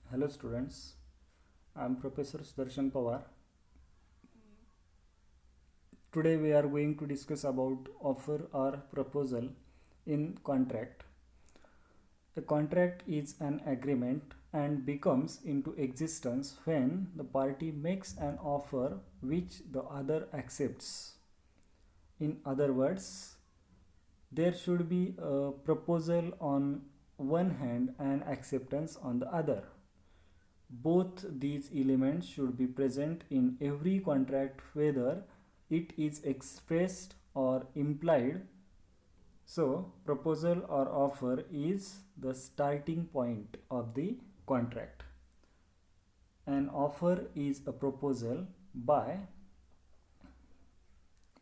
Hello students, I am Professor Sudarshan Pawar. Today we are going to discuss about offer or proposal in contract. A contract is an agreement and becomes into existence when the party makes an offer which the other accepts. In other words, there should be a proposal on one hand and acceptance on the other. Both these elements should be present in every contract whether it is expressed or implied. So, proposal or offer is the starting point of the contract. An offer is a proposal by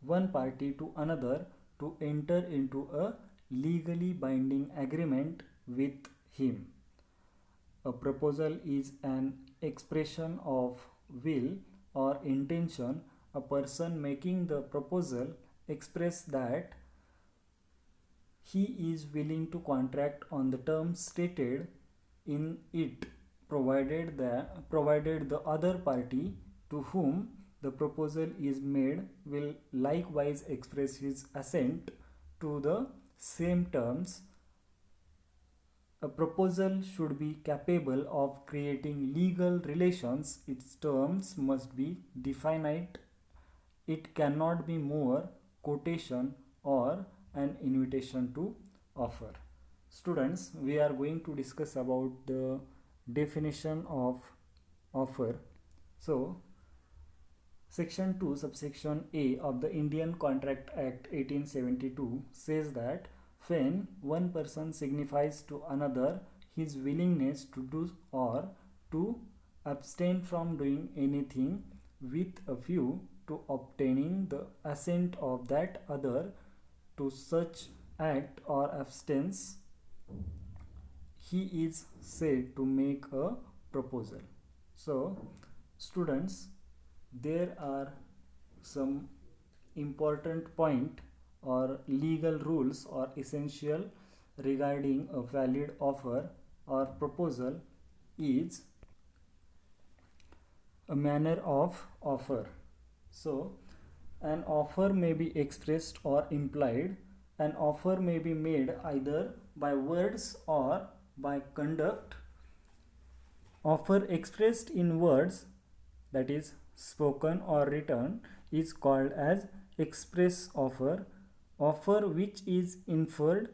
one party to another to enter into a legally binding agreement with him. A proposal is an expression of will or intention. A person making the proposal express that he is willing to contract on the terms stated in it, provided the other party to whom the proposal is made will likewise express his assent to the same terms. A proposal should be capable of creating legal relations. Its terms must be definite. It cannot be more quotation or an invitation to offer. Students, we are going to discuss about the definition of offer. So, Section 2, subsection A of the Indian Contract Act 1872 says that when one person signifies to another his willingness to do or to abstain from doing anything with a view to obtaining the assent of that other to such act or absence, he is said to make a proposal. So, students, there are some important point or legal rules or essential regarding a valid offer or proposal is a manner of offer. So, an offer may be expressed or implied. An offer may be made either by words or by conduct. Offer expressed in words, that is spoken or written, is called as express offer. Offer which is inferred,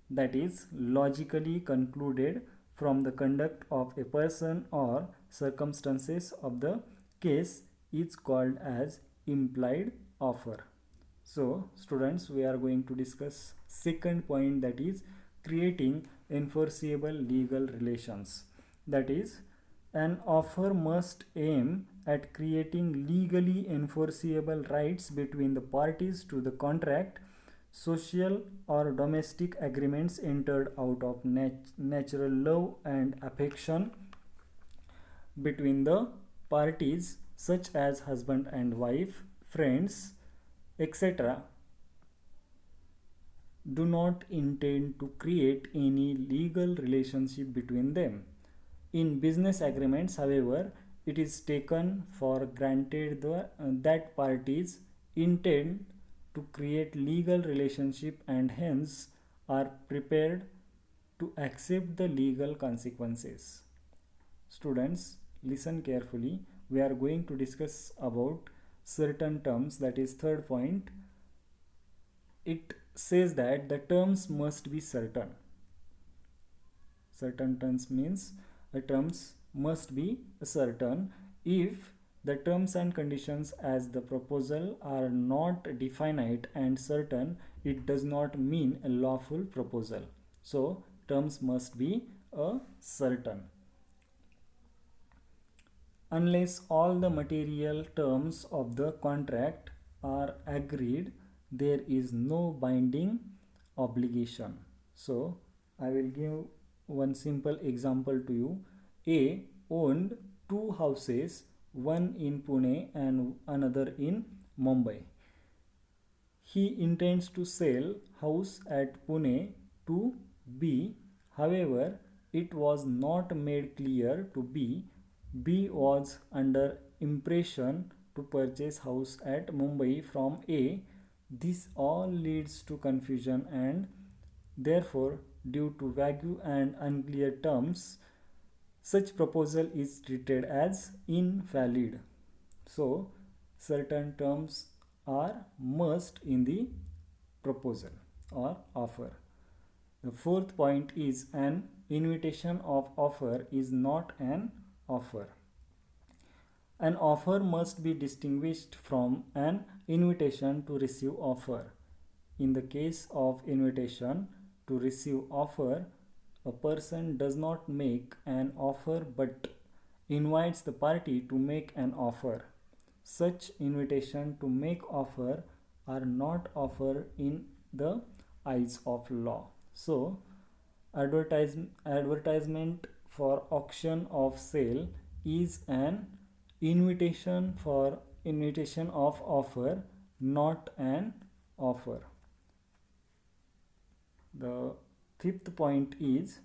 that is logically concluded from the conduct of a person or circumstances of the case, is called as implied offer. So students, we are going to discuss second point, that is creating enforceable legal relations. That is, an offer must aim at creating legally enforceable rights between the parties to the contract. Social or domestic agreements entered out of natural love and affection between the parties, such as husband and wife, friends, etc., do not intend to create any legal relationship between them. In business agreements, however, it is taken for granted that parties intend to create legal relationship and hence are prepared to accept the legal consequences. Students, listen carefully. We are going to discuss about certain terms, that is third point. It says that the terms must be certain. Certain terms means terms must be certain. If the terms and conditions as the proposal are not definite and certain, it does not mean a lawful proposal. So terms must be certain. Unless all the material terms of the contract are agreed, there is no binding obligation. So I will give one simple example to you. A owned two houses, one in Pune and another in Mumbai. He intends to sell house at Pune to B. However, it was not made clear to B, B was under impression to purchase house at Mumbai from A. This all leads to confusion and therefore due to vague and unclear terms, such proposal is treated as invalid. So, certain terms are must in the proposal or offer. The fourth point is an invitation of offer is not an offer. An offer must be distinguished from an invitation to receive offer. In the case of invitation to receive offer, a person does not make an offer but invites the party to make an offer. Such invitation to make offer are not offer in the eyes of law. So, advertisement for auction of sale is an invitation of offer, not an offer. The fifth point is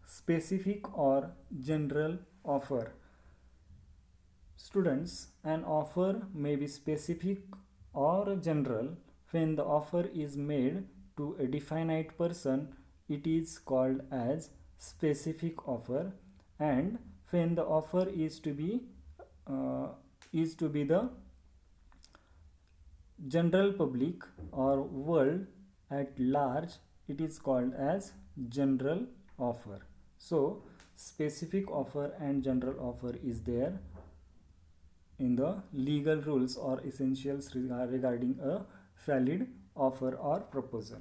specific or general offer. Students, an offer may be specific or general. When the offer is made to a definite person, it is called as specific offer, and when the offer is to be the general public or world at large, it is called as general offer. So specific offer and general offer is there in the legal rules or essentials regarding a valid offer or proposal.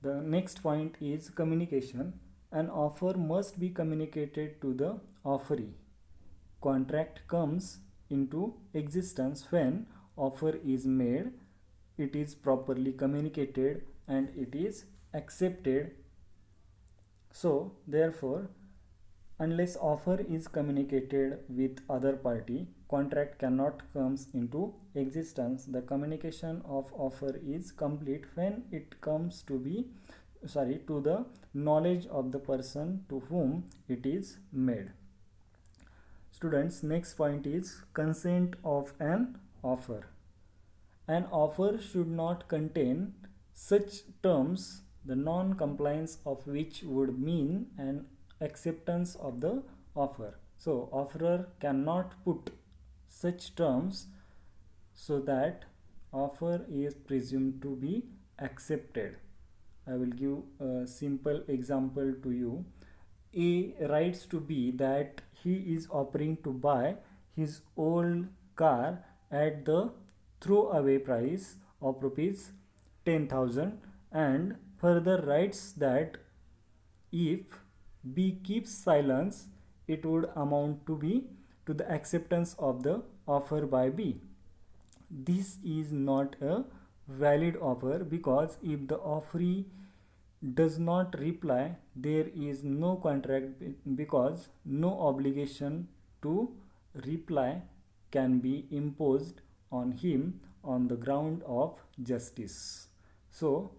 The next point is communication. An offer must be communicated to the offeree. Contract comes into existence when offer is made, it is properly communicated and it is accepted. So therefore, unless offer is communicated with other party, contract cannot comes into existence. The communication of offer is complete when it comes to the knowledge of the person to whom it is made. Students, next point is consent of an offer. An offer should not contain such terms the non-compliance of which would mean an acceptance of the offer. So offerer cannot put such terms so that offer is presumed to be accepted. I will give a simple example to you. A writes to B that he is offering to buy his old car at the throwaway price of rupees 10,000 and further writes that if B keeps silence, it would amount to the acceptance of the offer by B. This is not a valid offer because if the offeree does not reply, there is no contract because no obligation to reply can be imposed on him on the ground of justice. So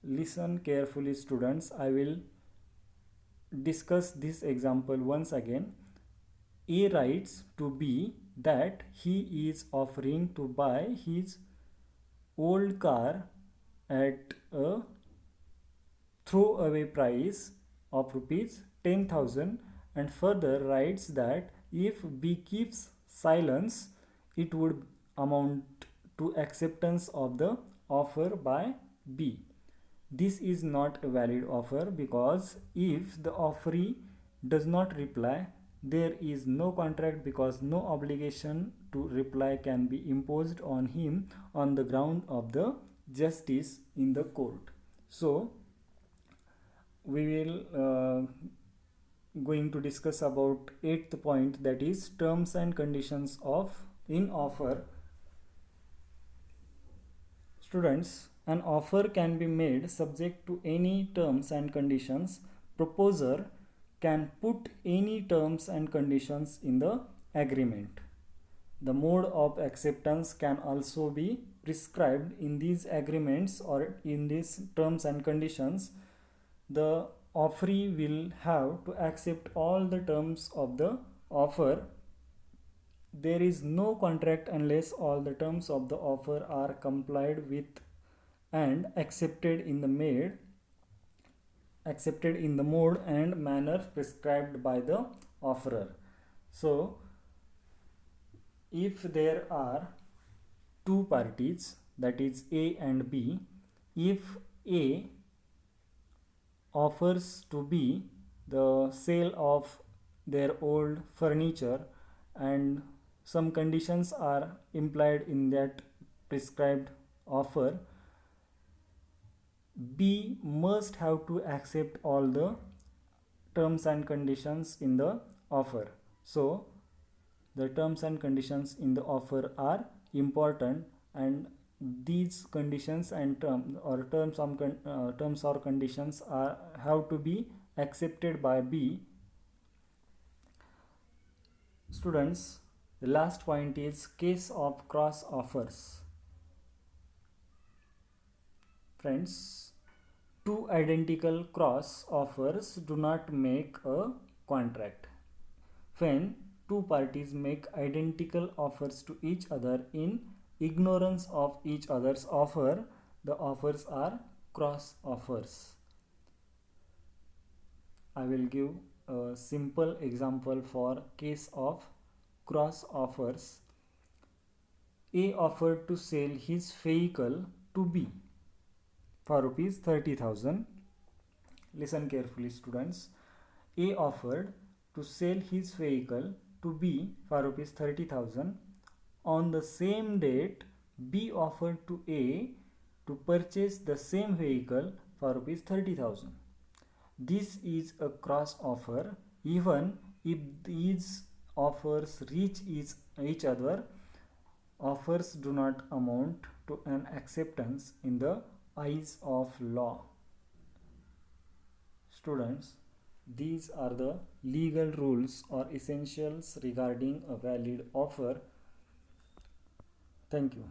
listen carefully, students. I will discuss this example once again. A writes to B that he is offering to buy his old car at a throwaway price of rupees 10,000 and further writes that if B keeps silence, it would amount to acceptance of the offer by B. This is not a valid offer because if the offeree does not reply, there is no contract because no obligation to reply can be imposed on him on the ground of the justice in the court. So we will going to discuss about 8th point, that is terms and conditions of in offer. Students, an offer can be made subject to any terms and conditions. Proposer can put any terms and conditions in the agreement. The mode of acceptance can also be prescribed in these agreements or in these terms and conditions. The offeree will have to accept all the terms of the offer. There is no contract unless all the terms of the offer are complied with and accepted in the mode and manner prescribed by the offerer. So if there are two parties, that is A and B, if A offers to B the sale of their old furniture and some conditions are implied in that prescribed offer, B must have to accept all the terms and conditions in the offer. So the terms and conditions in the offer are important, and these conditions and terms or conditions are have to be accepted by B. Students, the last point is case of cross offers. Friends, two identical cross offers do not make a contract. When two parties make identical offers to each other in ignorance of each other's offer, the offers are cross offers. I will give a simple example for case of cross offers. A offered to sell his vehicle to B for rupees 30,000. Listen carefully, students. A offered to sell his vehicle to B for rupees 30,000. On the same date, B offered to A to purchase the same vehicle for rupees 30,000. This is a cross offer. Even if these offers reach each other, offers do not amount to an acceptance in the eyes of law. Students, these are the legal rules or essentials regarding a valid offer. Thank you.